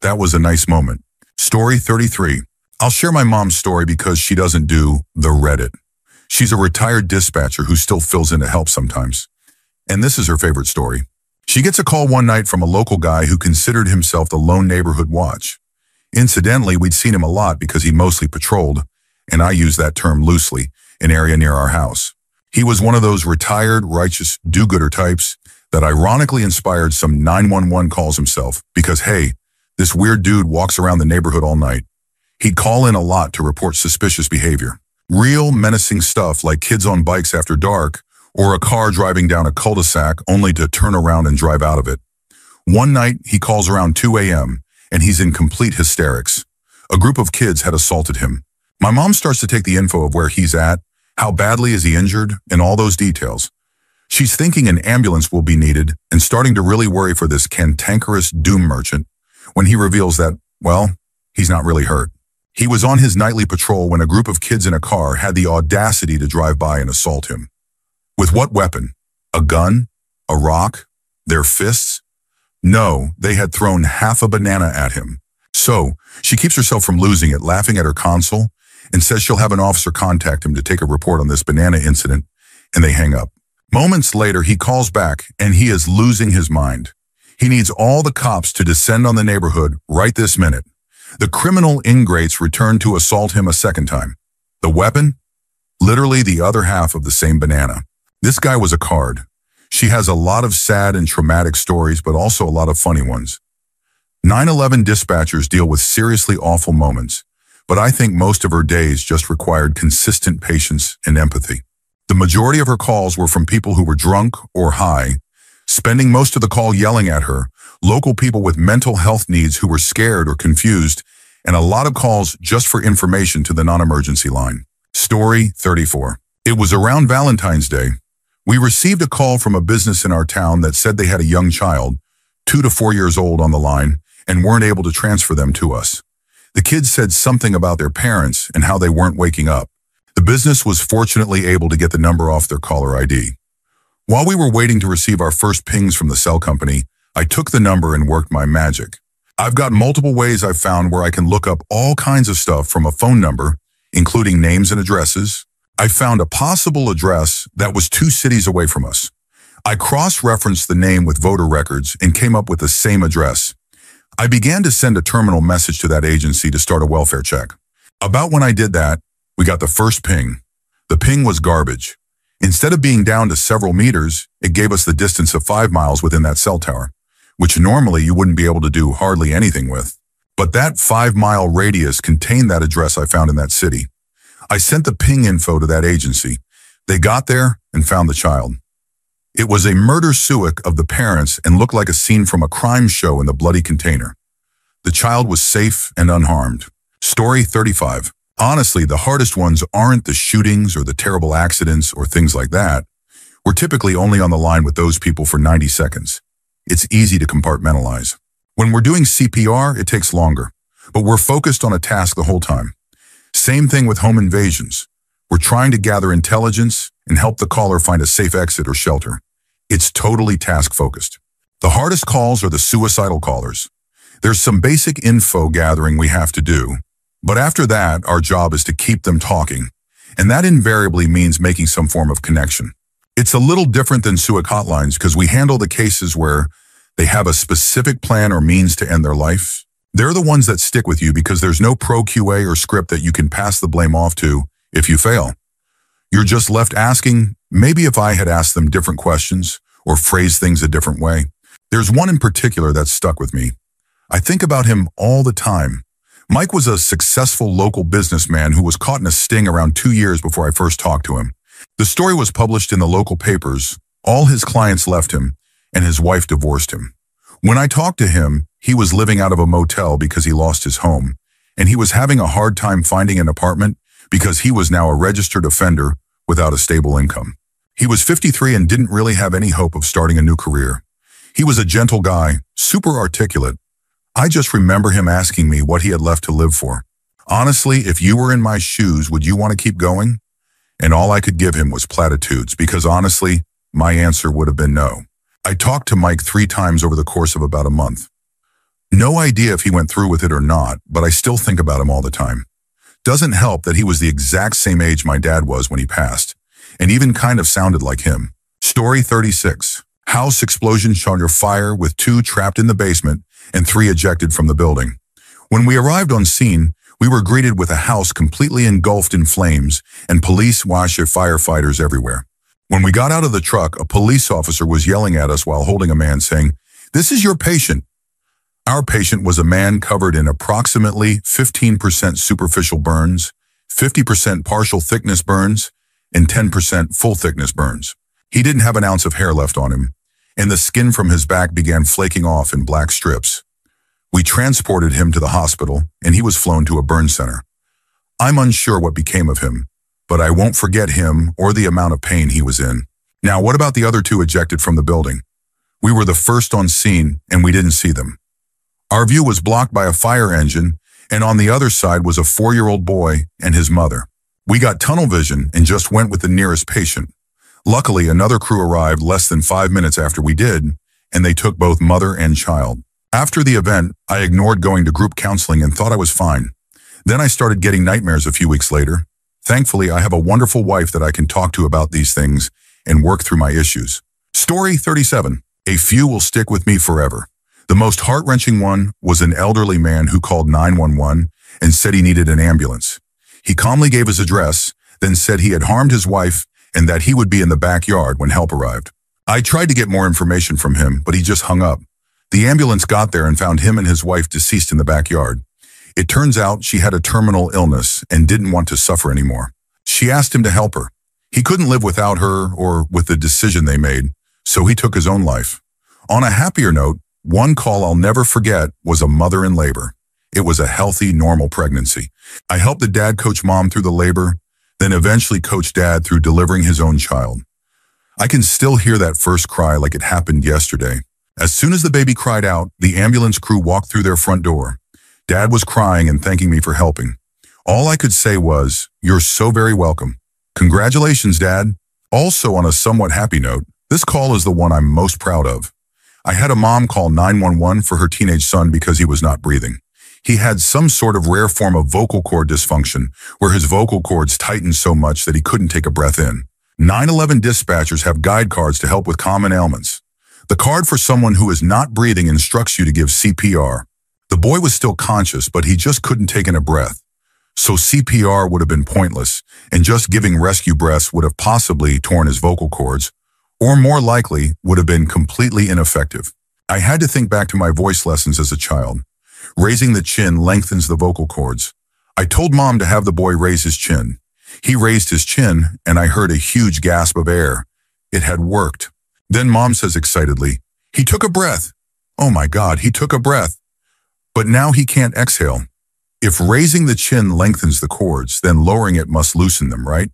That was a nice moment. Story 33. I'll share my mom's story because she doesn't do the Reddit. She's a retired dispatcher who still fills in to help sometimes. And this is her favorite story. She gets a call one night from a local guy who considered himself the lone neighborhood watch. Incidentally, we'd seen him a lot because he mostly patrolled, and I use that term loosely, an area near our house. He was one of those retired, righteous, do-gooder types that ironically inspired some 911 calls himself because, hey, this weird dude walks around the neighborhood all night. He'd call in a lot to report suspicious behavior. Real menacing stuff like kids on bikes after dark or a car driving down a cul-de-sac only to turn around and drive out of it. One night, he calls around 2 a.m., and he's in complete hysterics. A group of kids had assaulted him. My mom starts to take the info of where he's at, how badly is he injured, and all those details. She's thinking an ambulance will be needed and starting to really worry for this cantankerous doom merchant when he reveals that, well, he's not really hurt. He was on his nightly patrol when a group of kids in a car had the audacity to drive by and assault him. With what weapon? A gun? A rock? Their fists? No, they had thrown half a banana at him. So, she keeps herself from losing it, laughing at her console, and says she'll have an officer contact him to take a report on this banana incident, and they hang up. Moments later, he calls back, and he is losing his mind. He needs all the cops to descend on the neighborhood right this minute. The criminal ingrates return to assault him a second time. The weapon? Literally the other half of the same banana. This guy was a card. She has a lot of sad and traumatic stories, but also a lot of funny ones. 9/11 dispatchers deal with seriously awful moments, but I think most of her days just required consistent patience and empathy. The majority of her calls were from people who were drunk or high, spending most of the call yelling at her, local people with mental health needs who were scared or confused, and a lot of calls just for information to the non-emergency line. Story 34. It was around Valentine's Day. We received a call from a business in our town that said they had a young child, 2 to 4 years old, on the line and weren't able to transfer them to us. The kids said something about their parents and how they weren't waking up. The business was fortunately able to get the number off their caller ID. While we were waiting to receive our first pings from the cell company, I took the number and worked my magic. I've got multiple ways I've found where I can look up all kinds of stuff from a phone number, including names and addresses. I found a possible address that was 2 cities away from us. I cross-referenced the name with voter records and came up with the same address. I began to send a terminal message to that agency to start a welfare check. About when I did that, we got the first ping. The ping was garbage. Instead of being down to several meters, it gave us the distance of 5 miles within that cell tower, which normally you wouldn't be able to do hardly anything with. But that 5-mile radius contained that address I found in that city. I sent the ping info to that agency. They got there and found the child. It was a murder-suicide of the parents and looked like a scene from a crime show in the bloody container. The child was safe and unharmed. Story 35. Honestly, the hardest ones aren't the shootings or the terrible accidents or things like that. We're typically only on the line with those people for 90 seconds. It's easy to compartmentalize. When we're doing CPR, it takes longer, but we're focused on a task the whole time. Same thing with home invasions. We're trying to gather intelligence and help the caller find a safe exit or shelter. It's totally task-focused. The hardest calls are the suicidal callers. There's some basic info gathering we have to do, but after that, our job is to keep them talking, and that invariably means making some form of connection. It's a little different than suicide hotlines because we handle the cases where they have a specific plan or means to end their life. They're the ones that stick with you because there's no pro QA or script that you can pass the blame off to if you fail. You're just left asking, maybe if I had asked them different questions or phrased things a different way. There's one in particular that stuck with me. I think about him all the time. Mike was a successful local businessman who was caught in a sting around 2 years before I first talked to him. The story was published in the local papers. All his clients left him, and his wife divorced him. When I talked to him, he was living out of a motel because he lost his home, and he was having a hard time finding an apartment because he was now a registered offender without a stable income. He was 53 and didn't really have any hope of starting a new career. He was a gentle guy, super articulate. I just remember him asking me what he had left to live for. Honestly, if you were in my shoes, would you want to keep going? And all I could give him was platitudes because honestly, my answer would have been no. I talked to Mike 3 times over the course of about a month. No idea if he went through with it or not, but I still think about him all the time. Doesn't help that he was the exact same age my dad was when he passed, and even kind of sounded like him. Story 36. House explosion under fire with 2 trapped in the basement and 3 ejected from the building. When we arrived on scene, we were greeted with a house completely engulfed in flames and police firefighters everywhere. When we got out of the truck, a police officer was yelling at us while holding a man saying, "This is your patient." Our patient was a man covered in approximately 15% superficial burns, 50% partial thickness burns, and 10% full thickness burns. He didn't have an ounce of hair left on him, and the skin from his back began flaking off in black strips. We transported him to the hospital, and he was flown to a burn center. I'm unsure what became of him, but I won't forget him or the amount of pain he was in. Now, what about the other two ejected from the building? We were the first on scene, and we didn't see them. Our view was blocked by a fire engine, and on the other side was a 4-year-old boy and his mother. We got tunnel vision and just went with the nearest patient. Luckily, another crew arrived less than 5 minutes after we did, and they took both mother and child. After the event, I ignored going to group counseling and thought I was fine. Then I started getting nightmares a few weeks later. Thankfully, I have a wonderful wife that I can talk to about these things and work through my issues. Story 37. A few will stick with me forever. The most heart-wrenching one was an elderly man who called 911 and said he needed an ambulance. He calmly gave his address, then said he had harmed his wife and that he would be in the backyard when help arrived. I tried to get more information from him, but he just hung up. The ambulance got there and found him and his wife deceased in the backyard. It turns out she had a terminal illness and didn't want to suffer anymore. She asked him to help her. He couldn't live without her or with the decision they made, so he took his own life. On a happier note, one call I'll never forget was a mother in labor. It was a healthy, normal pregnancy. I helped the dad coach mom through the labor, then eventually coach dad through delivering his own child. I can still hear that first cry like it happened yesterday. As soon as the baby cried out, the ambulance crew walked through their front door. Dad was crying and thanking me for helping. All I could say was, "You're so very welcome. Congratulations, Dad." Also, on a somewhat happy note, this call is the one I'm most proud of. I had a mom call 911 for her teenage son because he was not breathing. He had some sort of rare form of vocal cord dysfunction, where his vocal cords tightened so much that he couldn't take a breath in. 911 dispatchers have guide cards to help with common ailments. The card for someone who is not breathing instructs you to give CPR. The boy was still conscious, but he just couldn't take in a breath. So CPR would have been pointless, and just giving rescue breaths would have possibly torn his vocal cords, or more likely, would have been completely ineffective. I had to think back to my voice lessons as a child. Raising the chin lengthens the vocal cords. I told Mom to have the boy raise his chin. He raised his chin, and I heard a huge gasp of air. It had worked. Then Mom says excitedly, "He took a breath." Oh my God, he took a breath. But now he can't exhale. If raising the chin lengthens the cords, then lowering it must loosen them, right?